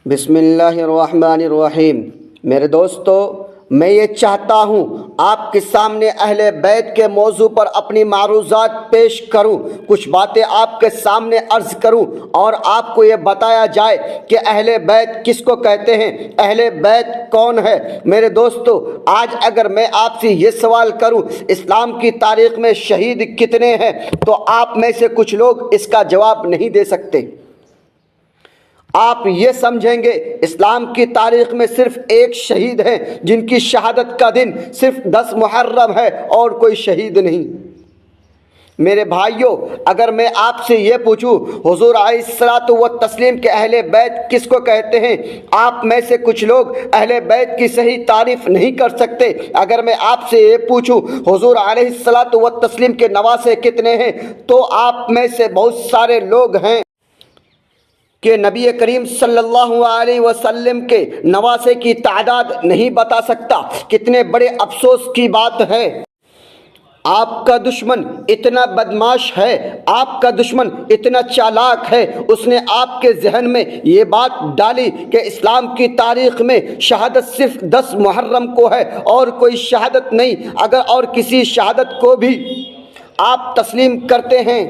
بسم اللہ الرحمن الرحیم۔ میرے دوستو، میں یہ چاہتا ہوں آپ کے سامنے اہل بیت کے موضوع پر اپنی معروضات پیش کروں، کچھ باتیں آپ کے سامنے عرض کروں اور آپ کو یہ بتایا جائے کہ اہل بیت کس کو کہتے ہیں، اہل بیت کون ہے۔ میرے دوستو، آج اگر میں آپ سے یہ سوال کروں اسلام کی تاریخ میں شہید کتنے ہیں، تو آپ میں سے کچھ لوگ اس کا جواب نہیں دے سکتے۔ آپ یہ سمجھیں گے اسلام کی تاریخ میں صرف ایک شہید ہیں جن کی شہادت کا دن صرف 10 محرم ہے اور کوئی شہید نہیں۔ میرے بھائیوں، اگر میں آپ سے یہ پوچھوں حضور علیہ الصلوۃ والتسلیم کے اہل بیت کس کو کہتے ہیں، آپ میں سے کچھ لوگ اہل بیت کی صحیح تعریف نہیں کر سکتے۔ اگر میں آپ سے یہ پوچھوں حضور علیہ الصلوۃ والتسلیم کے نواسے کتنے ہیں، تو آپ میں سے بہت سارے لوگ ہیں کہ نبی کریم صلی اللہ علیہ وسلم کے نواسے کی تعداد نہیں بتا سکتا۔ کتنے بڑے افسوس کی بات ہے۔ آپ کا دشمن اتنا بدماش ہے، آپ کا دشمن اتنا چالاک ہے، اس نے آپ کے ذہن میں یہ بات ڈالی کہ اسلام کی تاریخ میں شہادت صرف 10 محرم کو ہے اور کوئی شہادت نہیں۔ اگر اور کسی شہادت کو بھی آپ تسلیم کرتے ہیں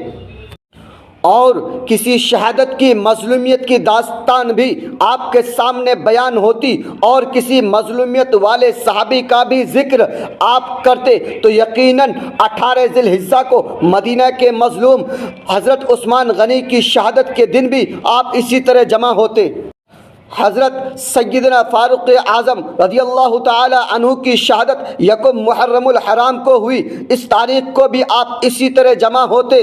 اور کسی شہادت کی مظلومیت کی داستان بھی آپ کے سامنے بیان ہوتی اور کسی مظلومیت والے صحابی کا بھی ذکر آپ کرتے، تو یقیناً 18 ذی الحجہ کو مدینہ کے مظلوم حضرت عثمان غنی کی شہادت کے دن بھی آپ اسی طرح جمع ہوتے۔ حضرت سیدنا فاروق اعظم رضی اللہ تعالی عنہ کی شہادت 1 محرم الحرام کو ہوئی، اس تاریخ کو بھی آپ اسی طرح جمع ہوتے۔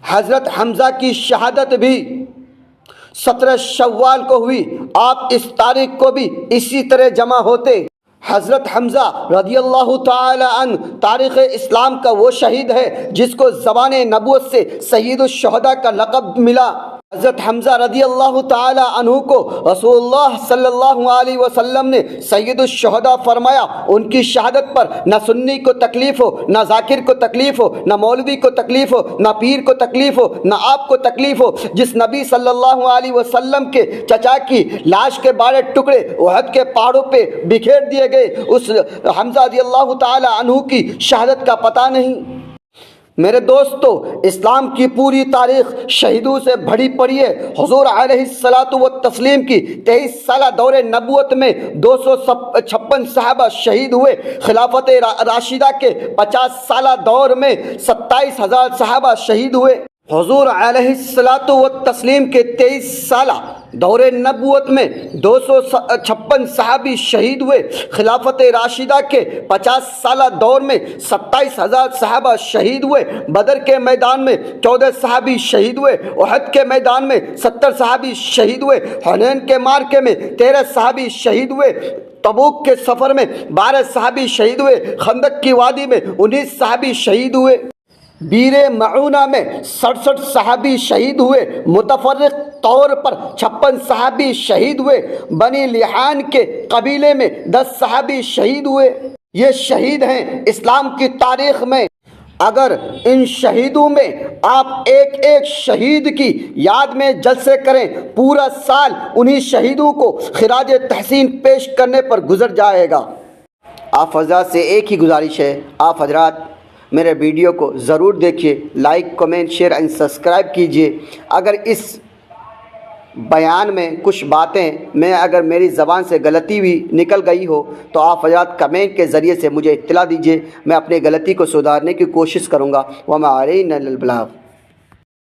حضرت حمزہ کی شہادت بھی 17 شوال کو ہوئی، آپ اس تاریخ کو بھی اسی طرح جمع ہوتے۔ حضرت حمزہ رضی اللہ تعالی عنہ تاریخ اسلام کا وہ شہید ہے جس کو زبان نبوت سے سید الشہداء کا لقب ملا۔ حضرت حمزہ رضی اللہ تعالی عنہ کو رسول اللہ صلی اللہ علیہ وسلم نے سید الشہداء فرمایا۔ ان کی شہادت پر نہ سنی کو تکلیف ہو، نہ ذاکر کو تکلیف ہو، نہ مولوی کو تکلیف ہو، نہ پیر کو تکلیف ہو، نہ آپ کو تکلیف ہو۔ جس نبی صلی اللہ علیہ وسلم کے چچا کی لاش کے 12 ٹکڑے احد کے پہاڑوں پہ بکھیر دیے گئے، اس حمزہ رضی اللہ تعالی عنہ کی شہادت کا پتہ نہیں۔ میرے دوستو، اسلام کی پوری تاریخ شہیدوں سے بھری پڑی ہے۔ حضور علیہ الصلوۃ والتسلیم کی 23 سالہ دور نبوت میں 256 صحابہ شہید ہوئے۔ خلافت راشدہ کے 50 سالہ دور میں 27,000 صحابہ شہید ہوئے۔ حضور علیہ الصلوۃ والتسلیم کے 23 سالہ دور نبوت میں 256 صحابی شہید ہوئے۔ خلافت راشدہ کے 50 سالہ دور میں 27,000 صحابہ شہید ہوئے۔ بدر کے میدان میں 14 صحابی شہید ہوئے۔ احد کے میدان میں 70 صحابی شہید ہوئے۔ حنین کے معرکے میں 13 صحابی شہید ہوئے۔ تبوک کے سفر میں 12 صحابی شہید ہوئے۔ خندق کی وادی میں 19 صحابی شہید ہوئے۔ بیر معونہ میں 67 صحابی شہید ہوئے۔ متفرق طور پر 56 صحابی شہید ہوئے۔ بنی لحان کے قبیلے میں 10 صحابی شہید ہوئے۔ یہ شہید ہیں اسلام کی تاریخ میں۔ اگر ان شہیدوں میں آپ ایک ایک شہید کی یاد میں جلسے کریں، پورا سال انہی شہیدوں کو خراج تحسین پیش کرنے پر گزر جائے گا۔ آپ حضرات سے ایک ہی گزارش ہے، آپ حضرات میرے ویڈیو کو ضرور دیکھیے، like, comment, share and subscribe کیجیے۔ اگر اس بیان میں کچھ باتیں اگر میری زبان سے غلطی بھی نکل گئی ہو تو آپ حضرات کمنٹ کے ذریعے سے مجھے اطلاع دیجیے، میں اپنی غلطی کو سدھارنے کی کوشش کروں گا۔ وما علینا الا البلاغ۔